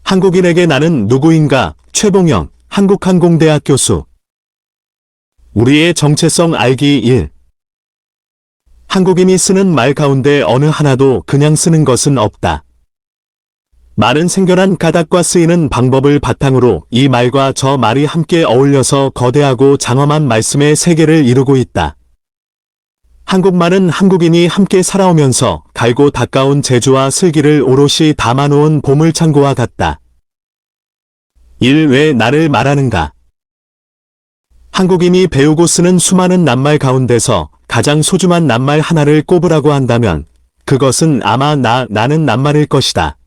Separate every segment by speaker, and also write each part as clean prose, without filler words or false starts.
Speaker 1: 한국인에게 나는 누구인가? 최봉영, 한국항공대학 교수. 우리의 정체성 알기 1. 한국인이 쓰는 말 가운데 어느 하나도 그냥 쓰는 것은 없다. 말은 생겨난 까닭과 쓰이는 방법을 바탕으로 이 말과 저 말이 함께 어울려서 거대하고 장엄한 말씀의 세계를 이루고 있다. 한국말은 한국인이 함께 살아오면서 갈고 닦아온 재주와 슬기를 오롯이 담아놓은 보물창고와 같다. 1. 왜 나를 말하는가? 한국인이 배우고 쓰는 수많은 낱말 가운데서 가장 소중한 낱말 하나를 꼽으라고 한다면 그것은 아마 나는 낱말일 것이다.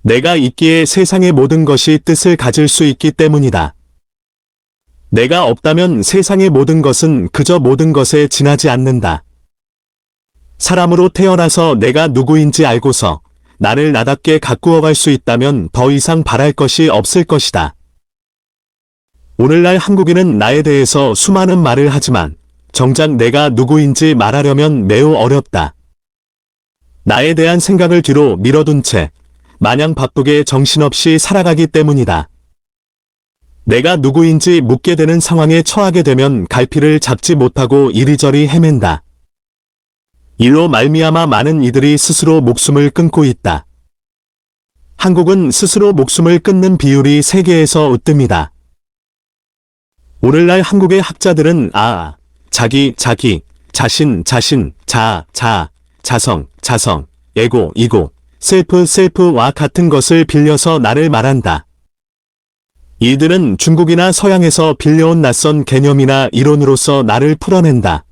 Speaker 1: 내가 있기에 세상의 모든 것이 뜻을 가질 수 있기 때문이다. 내가 없다면 세상의 모든 것은 그저 모든 것에 지나지 않는다. 사람으로 태어나서 내가 누구인지 알고서 나를 나답게 가꾸어갈 수 있다면 더 이상 바랄 것이 없을 것이다. 오늘날 한국인은 나에 대해서 수많은 말을 하지만 정작 내가 누구인지 말하려면 매우 어렵다. 나에 대한 생각을 뒤로 밀어둔 채 마냥 바쁘게 정신없이 살아가기 때문이다. 내가 누구인지 묻게 되는 상황에 처하게 되면 갈피를 잡지 못하고 이리저리 헤맨다. 이로 말미암아 많은 이들이 스스로 목숨을 끊고 있다. 한국은 스스로 목숨을 끊는 비율이 세계에서 으뜸이다. 오늘날 한국의 학자들은 자기, 자신, 자성, 에고, 셀프와 같은 것을 빌려서 나를 말한다. 이들은 중국이나 서양에서 빌려온 낯선 개념이나 이론으로서 나를 풀어낸다.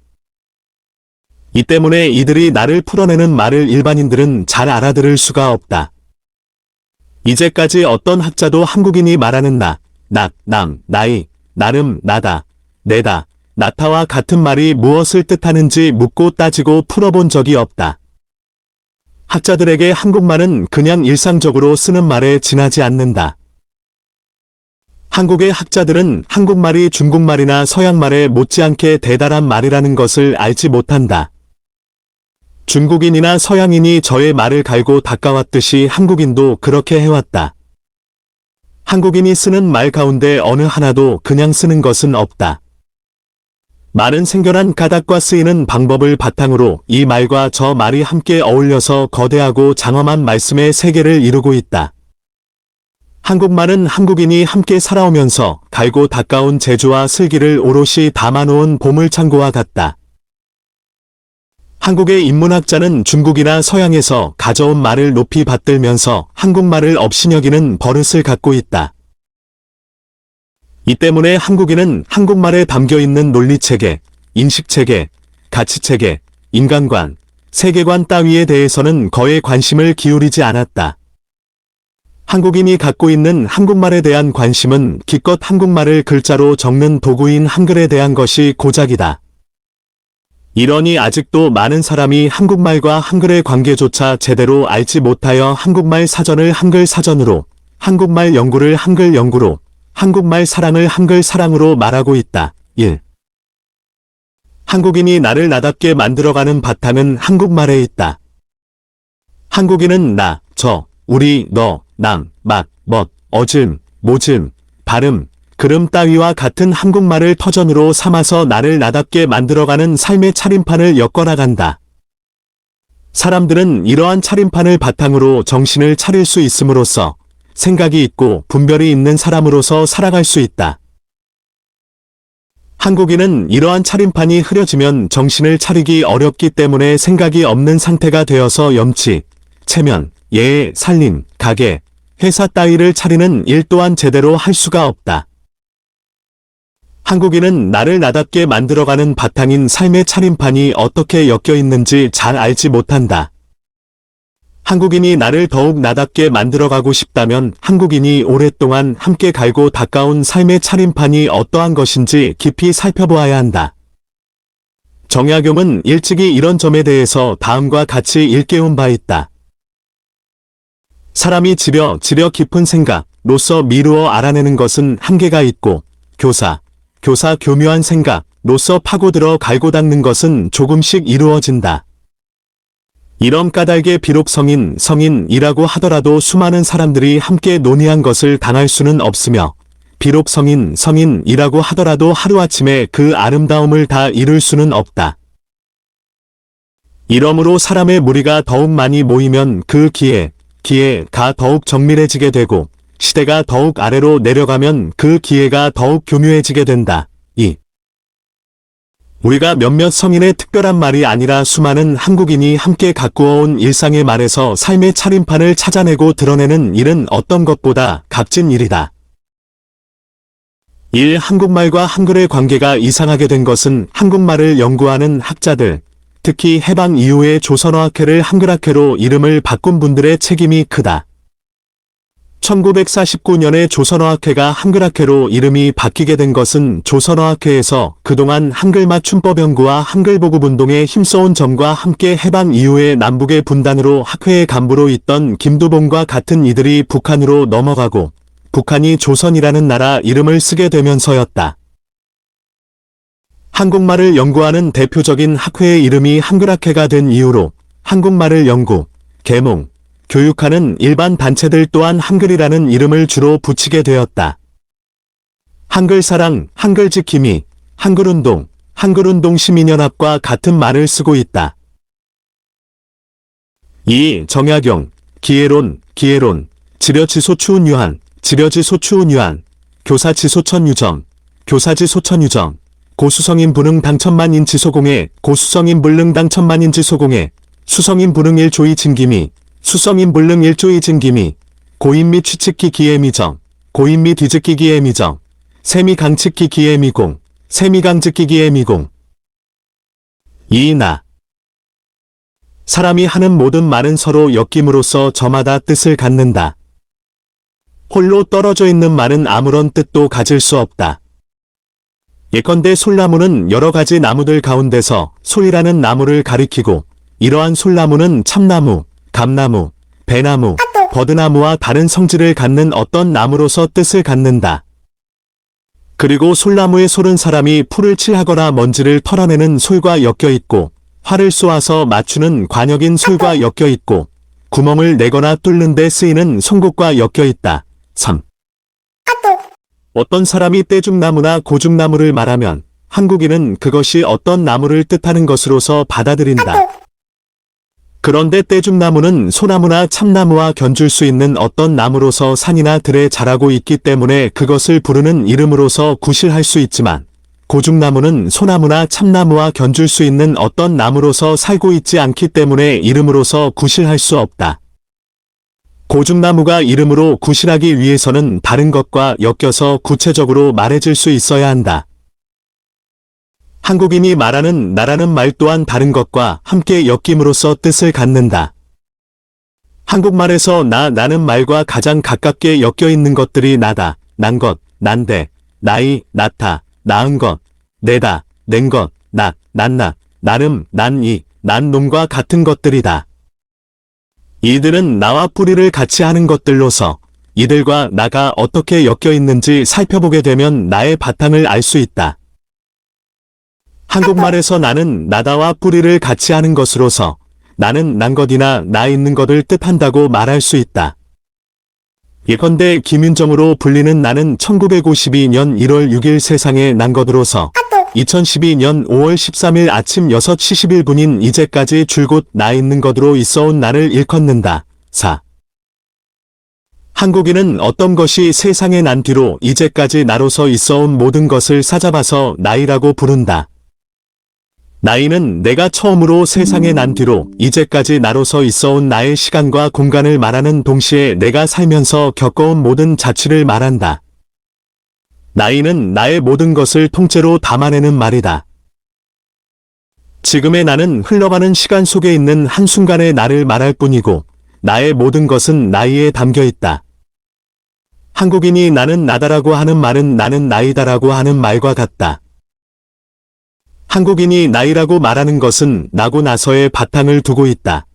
Speaker 1: 이 때문에 이들이 나를 풀어내는 말을 일반인들은 잘 알아들을 수가 없다. 이제까지 어떤 학자도 한국인이 말하는 나이, 나름, 나다, 내다, 나타와 같은 말이 무엇을 뜻하는지 묻고 따지고 풀어본 적이 없다. 학자들에게 한국말은 그냥 일상적으로 쓰는 말에 지나지 않는다. 한국의 학자들은 한국말이 중국말이나 서양말에 못지않게 대단한 말이라는 것을 알지 못한다. 중국인이나 서양인이 저의 말을 갈고 닦아왔듯이 한국인도 그렇게 해왔다. 한국인이 쓰는 말 가운데 어느 하나도 그냥 쓰는 것은 없다. 말은 생겨난 까닭과 쓰이는 방법을 바탕으로 이 말과 저 말이 함께 어울려서 거대하고 장엄한 말씀의 세계를 이루고 있다. 한국말은 한국인이 함께 살아오면서 갈고 닦아온 재주와 슬기를 오롯이 담아놓은 보물창고와 같다. 한국의 인문학자는 중국이나 서양에서 가져온 말을 높이 받들면서 한국말을 업신여기는 버릇을 갖고 있다. 이 때문에 한국인은 한국말에 담겨있는 논리체계, 인식체계, 가치체계, 인간관, 세계관 따위에 대해서는 거의 관심을 기울이지 않았다. 한국인이 갖고 있는 한국말에 대한 관심은 기껏 한국말을 글자로 적는 도구인 한글에 대한 것이 고작이다. 이러니 아직도 많은 사람이 한국말과 한글의 관계조차 제대로 알지 못하여 한국말 사전을 한글 사전으로, 한국말 연구를 한글 연구로, 한국말 사랑을 한글 사랑으로 말하고 있다. 1. 한국인이 나를 나답게 만들어가는 바탕은 한국말에 있다. 한국인은 나, 저, 우리, 너, 남, 맛, 멋, 어즘, 모즘, 발음, 그름 따위와 같은 한국말을 터전으로 삼아서 나를 나답게 만들어가는 삶의 차림판을 엮어나간다. 사람들은 이러한 차림판을 바탕으로 정신을 차릴 수 있음으로써 생각이 있고 분별이 있는 사람으로서 살아갈 수 있다. 한국인은 이러한 차림판이 흐려지면 정신을 차리기 어렵기 때문에 생각이 없는 상태가 되어서 염치, 체면, 예의, 살림, 가게, 회사 따위를 차리는 일 또한 제대로 할 수가 없다. 한국인은 나를 나답게 만들어가는 바탕인 삶의 차림판이 어떻게 엮여 있는지 잘 알지 못한다. 한국인이 나를 더욱 나답게 만들어가고 싶다면 한국인이 오랫동안 함께 갈고 닦아온 삶의 차림판이 어떠한 것인지 깊이 살펴보아야 한다. 정약용은 일찍이 이런 점에 대해서 다음과 같이 일깨운 바 있다. 사람이 지려 깊은 생각로서 미루어 알아내는 것은 한계가 있고 교사 교묘한 생각로서 파고들어 갈고 닦는 것은 조금씩 이루어진다. 이런 까닭에 비록 성인이라고 하더라도 수많은 사람들이 함께 논의한 것을 당할 수는 없으며, 비록 성인이라고 하더라도 하루아침에 그 아름다움을 다 이룰 수는 없다. 이러므로 사람의 무리가 더욱 많이 모이면 그 기회가 더욱 정밀해지게 되고, 시대가 더욱 아래로 내려가면 그 기회가 더욱 교묘해지게 된다. 우리가 몇몇 성인의 특별한 말이 아니라 수많은 한국인이 함께 가꾸어온 일상의 말에서 삶의 차림판을 찾아내고 드러내는 일은 어떤 것보다 값진 일이다. 한국말과 한글의 관계가 이상하게 된 것은 한국말을 연구하는 학자들, 특히 해방 이후에 조선어학회를 한글학회로 이름을 바꾼 분들의 책임이 크다. 1949년에 조선어학회가 한글학회로 이름이 바뀌게 된 것은 조선어학회에서 그동안 한글 맞춤법 연구와 한글 보급 운동에 힘써온 점과 함께 해방 이후에 남북의 분단으로 학회의 간부로 있던 김두봉과 같은 이들이 북한으로 넘어가고 북한이 조선이라는 나라 이름을 쓰게 되면서였다. 한국말을 연구하는 대표적인 학회의 이름이 한글학회가 된 이후로 한국말을 연구, 계몽, 교육하는 일반 단체들 또한 한글이라는 이름을 주로 붙이게 되었다. 한글사랑, 한글지킴이, 한글운동, 한글운동시민연합과 같은 말을 쓰고 있다. 정약용, 기회론, 지려지소추운유한, 교사지소천유정, 교사지소천유정, 고수성인 분흥 당천만인 지소공회, 고수성인 불능 당천만인 지소공회, 수성인 분흥 1조이 진기미, 수성인 불능 1조이 진기미, 고인 및 취측기 기해미정, 고인 및 뒤집기 기해미정, 세미 강측기 기해미공, 세미 강측기 기해미공. 사람이 하는 모든 말은 서로 엮임으로써 저마다 뜻을 갖는다. 홀로 떨어져 있는 말은 아무런 뜻도 가질 수 없다. 예컨대 솔나무는 여러 가지 나무들 가운데서 솔이라는 나무를 가리키고, 이러한 솔나무는 참나무, 감나무, 배나무, 버드나무와 다른 성질을 갖는 어떤 나무로서 뜻을 갖는다. 그리고 솔나무의 솔은 사람이 풀을 칠하거나 먼지를 털어내는 솔과 엮여 있고, 활을 쏘아서 맞추는 관역인 솔과 엮여 있고, 구멍을 내거나 뚫는 데 쓰이는 송곳과 엮여 있다. 어떤 사람이 떼죽나무나 고죽나무를 말하면 한국인은 그것이 어떤 나무를 뜻하는 것으로서 받아들인다. 그런데 떼죽나무는 소나무나 참나무와 견줄 수 있는 어떤 나무로서 산이나 들에 자라고 있기 때문에 그것을 부르는 이름으로서 구실할 수 있지만, 고죽나무는 소나무나 참나무와 견줄 수 있는 어떤 나무로서 살고 있지 않기 때문에 이름으로서 구실할 수 없다. 고죽나무가 이름으로 구실하기 위해서는 다른 것과 엮여서 구체적으로 말해질 수 있어야 한다. 한국인이 말하는 나라는 말 또한 다른 것과 함께 엮임으로써 뜻을 갖는다. 한국말에서 나는 말과 가장 가깝게 엮여 있는 것들이 나다, 난 것, 난데, 나이, 나타, 나은 것, 내다, 낸 것, 난나, 나름, 난이, 난 놈과 같은 것들이다. 이들은 나와 뿌리를 같이 하는 것들로서 이들과 나가 어떻게 엮여 있는지 살펴보게 되면 나의 바탕을 알 수 있다. 한국말에서 나는 나다와 뿌리를 같이 하는 것으로서 나는 난 것이나 나 있는 것을 뜻한다고 말할 수 있다. 예컨대 김윤정으로 불리는 나는 1952년 1월 6일 세상에 난 것으로서 2012년 5월 13일 아침 6시 11분인 이제까지 줄곧 나 있는 것으로 있어온 나를 일컫는다. 한국인은 어떤 것이 세상에 난 뒤로 이제까지 나로서 있어온 모든 것을 사잡아서 나이라고 부른다. 나이는 내가 처음으로 세상에 난 뒤로 이제까지 나로서 있어온 나의 시간과 공간을 말하는 동시에 내가 살면서 겪어온 모든 자취를 말한다. 나이는 나의 모든 것을 통째로 담아내는 말이다. 지금의 나는 흘러가는 시간 속에 있는 한순간의 나를 말할 뿐이고, 나의 모든 것은 나이에 담겨 있다. 한국인이 나는 나다라고 하는 말은 나는 나이다라고 하는 말과 같다. 한국인이 나이라고 말하는 것은 나고 나서의 바탕을 두고 있다.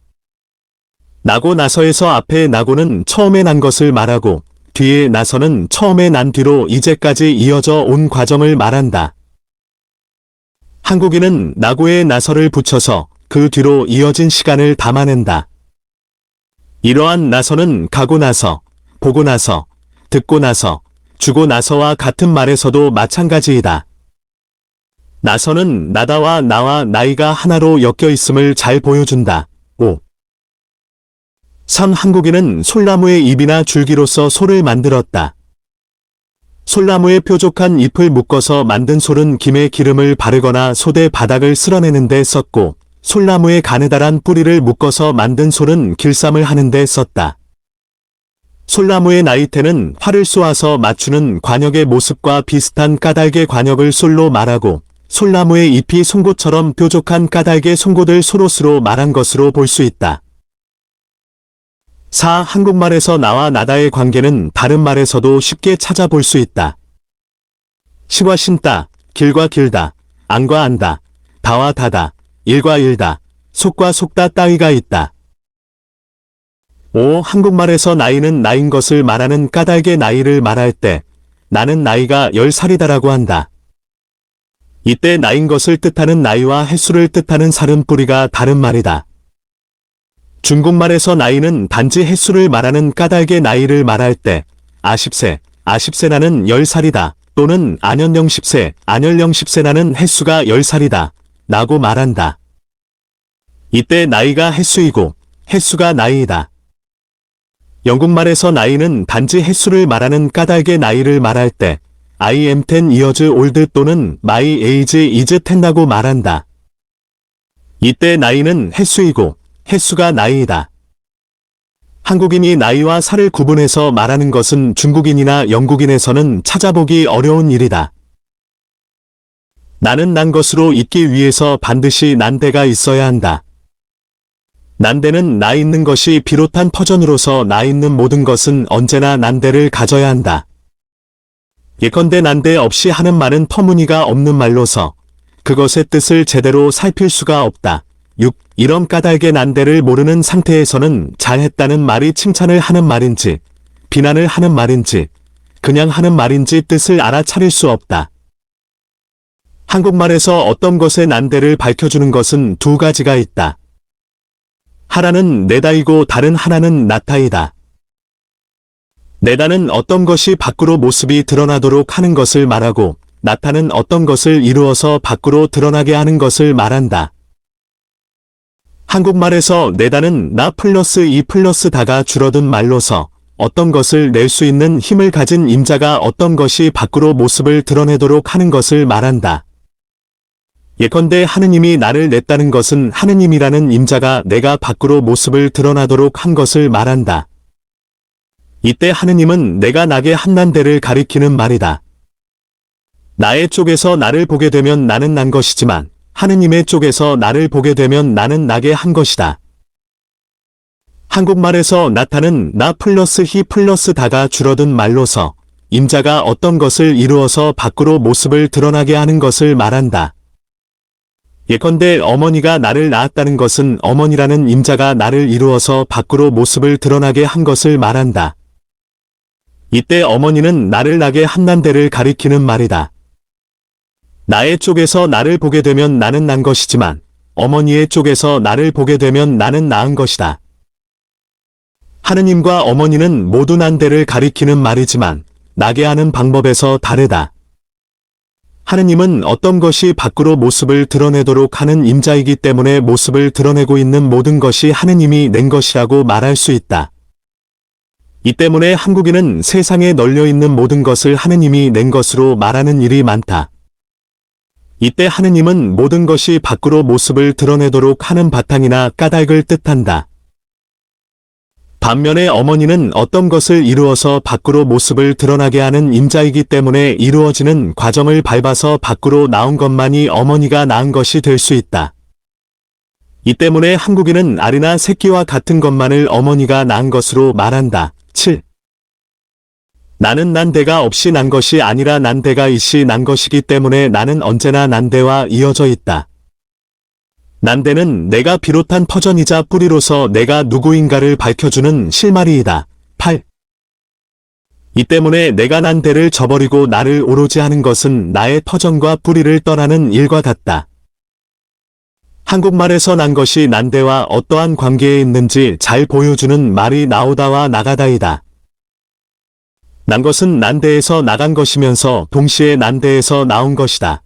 Speaker 1: 나고 나서에서 앞에 나고는 처음에 난 것을 말하고, 뒤에 나서는 처음에 난 뒤로 이제까지 이어져 온 과정을 말한다. 한국인은 나고에 나서를 붙여서 그 뒤로 이어진 시간을 담아낸다. 이러한 나서는 가고 나서, 보고 나서, 듣고 나서, 주고 나서와 같은 말에서도 마찬가지이다. 나서는 나다와 나와 나이가 하나로 엮여 있음을 잘 보여준다. 5. 3. 한국인은 솔나무의 잎이나 줄기로서 솔을 만들었다. 솔나무의 뾰족한 잎을 묶어서 만든 솔은 김에 기름을 바르거나 솥의 바닥을 쓸어내는 데 썼고, 솔나무의 가느다란 뿌리를 묶어서 만든 솔은 길쌈을 하는 데 썼다. 솔나무의 나이테는 활을 쏘아서 맞추는 관역의 모습과 비슷한 까닭의 관역을 솔로 말하고, 솔나무의 잎이 송곳처럼 뾰족한 까닭의 송곳을 소롯으로 말한 것으로 볼 수 있다. 4. 한국말에서 나와 나다의 관계는 다른 말에서도 쉽게 찾아볼 수 있다. 시와 신다, 길과 길다, 안과 안다, 다와 다다, 일과 일다, 속과 속다 따위가 있다. 5. 한국말에서 나이는 나인 것을 말하는 까닭의 나이를 말할 때 나는 나이가 10살이다라고 한다. 이때 나인 것을 뜻하는 나이와 횟수를 뜻하는 살음뿌리가 다른 말이다. 중국말에서 나이는 단지 횟수를 말하는 까닭의 나이를 말할 때 아십세, 아십세나는 10살이다 또는 안연령 10세, 안연령 10세나는 횟수가 10살이다 라고 말한다. 이때 나이가 횟수이고 횟수가 나이이다. 영국말에서 나이는 단지 횟수를 말하는 까닭의 나이를 말할 때 I am 10 years old 또는 my age is 10라고 말한다. 이때 나이는 횟수이고 횟수가 나이이다. 한국인이 나이와 살을 구분해서 말하는 것은 중국인이나 영국인에서는 찾아보기 어려운 일이다. 나는 난 것으로 있기 위해서 반드시 난데가 있어야 한다. 난데는 나 있는 것이 비롯한 퍼전으로서 나 있는 모든 것은 언제나 난데를 가져야 한다. 예컨대 난데 없이 하는 말은 터무니가 없는 말로서 그것의 뜻을 제대로 살필 수가 없다. 6. 이런 까닭의 난데를 모르는 상태에서는 잘했다는 말이 칭찬을 하는 말인지 비난을 하는 말인지 그냥 하는 말인지 뜻을 알아차릴 수 없다. 한국말에서 어떤 것의 난데를 밝혀주는 것은 두 가지가 있다. 하나는 내다이고 다른 하나는 나타이다. 내다는 어떤 것이 밖으로 모습이 드러나도록 하는 것을 말하고 나타는 어떤 것을 이루어서 밖으로 드러나게 하는 것을 말한다. 한국말에서 내다는 나 플러스 이 플러스 다가 줄어든 말로서 어떤 것을 낼 수 있는 힘을 가진 임자가 어떤 것이 밖으로 모습을 드러내도록 하는 것을 말한다. 예컨대 하느님이 나를 냈다는 것은 하느님이라는 임자가 내가 밖으로 모습을 드러나도록 한 것을 말한다. 이때 하느님은 내가 나게 한 난데를 가리키는 말이다. 나의 쪽에서 나를 보게 되면 나는 난 것이지만 하느님의 쪽에서 나를 보게 되면 나는 나게 한 것이다. 한국말에서 나타는 나 플러스 히 플러스 다가 줄어든 말로서 임자가 어떤 것을 이루어서 밖으로 모습을 드러나게 하는 것을 말한다. 예컨대 어머니가 나를 낳았다는 것은 어머니라는 임자가 나를 이루어서 밖으로 모습을 드러나게 한 것을 말한다. 이때 어머니는 나를 나게 한 난데를 가리키는 말이다. 나의 쪽에서 나를 보게 되면 나는 난 것이지만 어머니의 쪽에서 나를 보게 되면 나는 낳은 것이다. 하느님과 어머니는 모두 난데를 가리키는 말이지만 나게 하는 방법에서 다르다. 하느님은 어떤 것이 밖으로 모습을 드러내도록 하는 임자이기 때문에 모습을 드러내고 있는 모든 것이 하느님이 낸 것이라고 말할 수 있다. 이 때문에 한국인은 세상에 널려있는 모든 것을 하느님이 낸 것으로 말하는 일이 많다. 이때 하느님은 모든 것이 밖으로 모습을 드러내도록 하는 바탕이나 까닭을 뜻한다. 반면에 어머니는 어떤 것을 이루어서 밖으로 모습을 드러나게 하는 임자이기 때문에 이루어지는 과정을 밟아서 밖으로 나온 것만이 어머니가 낳은 것이 될 수 있다. 이 때문에 한국인은 알이나 새끼와 같은 것만을 어머니가 낳은 것으로 말한다. 7. 나는 난데가 없이 난 것이 아니라 난데가 있이 난 것이기 때문에 나는 언제나 난데와 이어져 있다. 난데는 내가 비롯한 퍼전이자 뿌리로서 내가 누구인가를 밝혀주는 실마리이다. 8. 이 때문에 내가 난데를 저버리고 나를 오로지 하는 것은 나의 터전과 뿌리를 떠나는 일과 같다. 한국말에서 난 것이 난데와 어떠한 관계에 있는지 잘 보여주는 말이 나오다와 나가다이다. 난 것은 난데에서 나간 것이면서 동시에 난데에서 나온 것이다.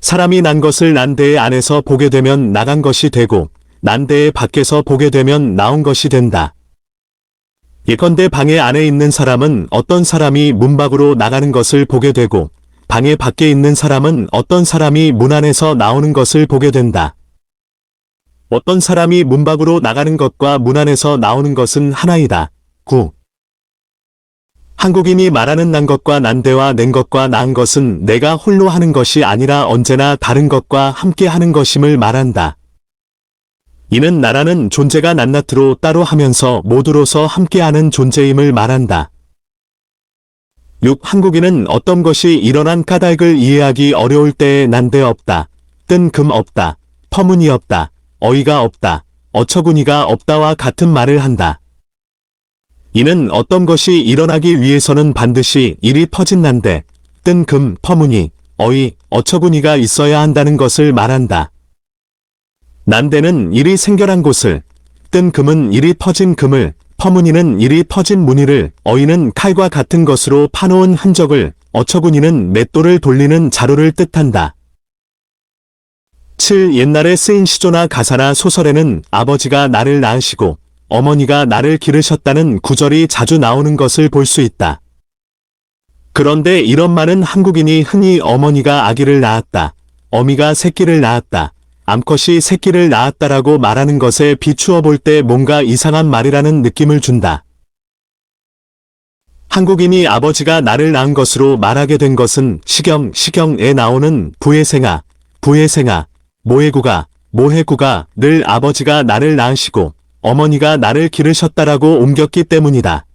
Speaker 1: 사람이 난 것을 난데의 안에서 보게 되면 나간 것이 되고 난데의 밖에서 보게 되면 나온 것이 된다. 예컨대 방의 안에 있는 사람은 어떤 사람이 문 밖으로 나가는 것을 보게 되고 방의 밖에 있는 사람은 어떤 사람이 문 안에서 나오는 것을 보게 된다. 어떤 사람이 문 밖으로 나가는 것과 문 안에서 나오는 것은 하나이다. 9. 한국인이 말하는 난 것과 난데와 낸 것과 나은 것은 내가 홀로 하는 것이 아니라 언제나 다른 것과 함께 하는 것임을 말한다. 이는 나라는 존재가 낱낱으로 따로 하면서 모두로서 함께하는 존재임을 말한다. 6. 한국인은 어떤 것이 일어난 까닭을 이해하기 어려울 때에 난데 없다, 뜬금 없다, 터무니 없다, 어이가 없다, 어처구니가 없다와 같은 말을 한다. 이는 어떤 것이 일어나기 위해서는 반드시 일이 퍼진 난데, 뜬금, 터무니, 어이, 어처구니가 있어야 한다는 것을 말한다. 난데는 일이 생겨난 곳을, 뜬금은 일이 퍼진 금을, 터무니는 일이 퍼진 무늬를, 어이는 칼과 같은 것으로 파놓은 흔적을, 어처구니는 맷돌을 돌리는 자루를 뜻한다. 7. 옛날에 쓰인 시조나 가사나 소설에는 아버지가 나를 낳으시고 어머니가 나를 기르셨다는 구절이 자주 나오는 것을 볼 수 있다. 그런데 이런 말은 한국인이 흔히 어머니가 아기를 낳았다, 어미가 새끼를 낳았다, 암컷이 새끼를 낳았다라고 말하는 것에 비추어 볼 때 뭔가 이상한 말이라는 느낌을 준다. 한국인이 아버지가 나를 낳은 것으로 말하게 된 것은 시경에 나오는 부해생아, 모해구가 늘 아버지가 나를 낳으시고 어머니가 나를 기르셨다라고 옮겼기 때문이다.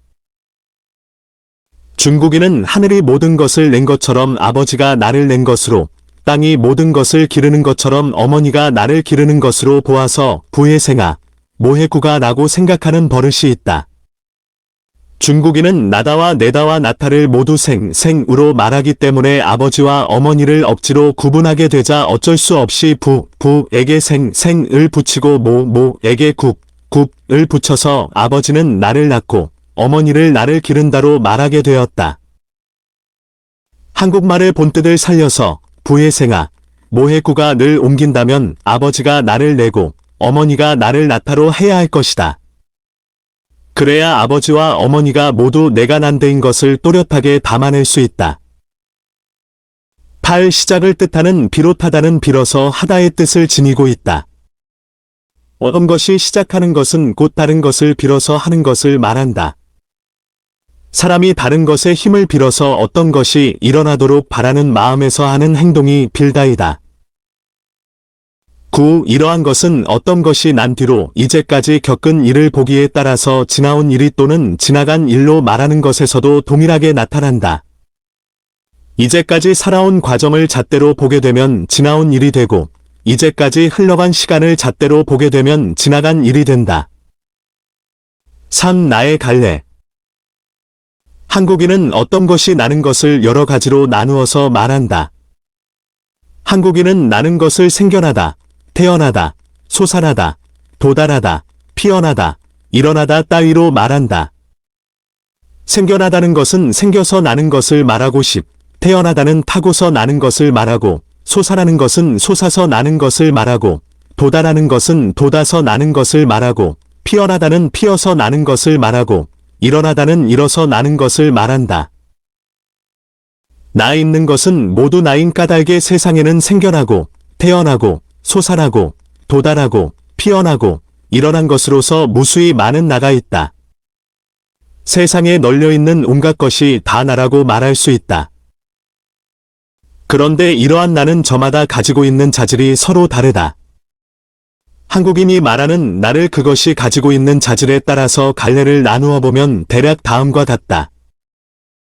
Speaker 1: 중국인은 하늘이 모든 것을 낸 것처럼 아버지가 나를 낸 것으로, 땅이 모든 것을 기르는 것처럼 어머니가 나를 기르는 것으로 보아서 부해생아, 모해구가 라고 생각하는 버릇이 있다. 중국인은 나다와 내다와 나타를 모두 생으로 말하기 때문에 아버지와 어머니를 억지로 구분하게 되자 어쩔 수 없이 부에게 생을 붙이고 모에게 국을 붙여서 아버지는 나를 낳고 어머니를 나를 기른다로 말하게 되었다. 한국말의 본뜻을 살려서 부해생아, 모해구가 늘 옮긴다면 아버지가 나를 내고 어머니가 나를 낳다로 해야 할 것이다. 그래야 아버지와 어머니가 모두 내가 난데인 것을 또렷하게 담아낼 수 있다. 8. 시작을 뜻하는 비롯하다는 빌어서 하다의 뜻을 지니고 있다. 어떤 것이 시작하는 것은 곧 다른 것을 빌어서 하는 것을 말한다. 사람이 다른 것에 힘을 빌어서 어떤 것이 일어나도록 바라는 마음에서 하는 행동이 빌다이다. 9. 이러한 것은 어떤 것이 난 뒤로 이제까지 겪은 일을 보기에 따라서 지나온 일이 또는 지나간 일로 말하는 것에서도 동일하게 나타난다. 이제까지 살아온 과정을 잣대로 보게 되면 지나온 일이 되고, 이제까지 흘러간 시간을 잣대로 보게 되면 지나간 일이 된다. 3. 나의 갈래. 한국인은 어떤 것이 나는 것을 여러 가지로 나누어서 말한다. 한국인은 나는 것을 생겨나다, 태어나다, 솟아나다, 도달하다, 피어나다, 일어나다 따위로 말한다. 생겨나다는 것은 생겨서 나는 것을 말하고 태어나다는 타고서 나는 것을 말하고, 솟아나는 것은 솟아서 나는 것을 말하고, 도달하는 것은 돋아서 나는 것을 말하고, 피어나다는 피어서 나는 것을 말하고, 일어나다는 일어서 나는 것을 말한다. 나 있는 것은 모두 나인 까닭에 세상에는 생겨나고, 태어나고, 솟아나고, 도달하고, 피어나고, 일어난 것으로서 무수히 많은 나가 있다. 세상에 널려있는 온갖 것이 다 나라고 말할 수 있다. 그런데 이러한 나는 저마다 가지고 있는 자질이 서로 다르다. 한국인이 말하는 나를 그것이 가지고 있는 자질에 따라서 갈래를 나누어 보면 대략 다음과 같다.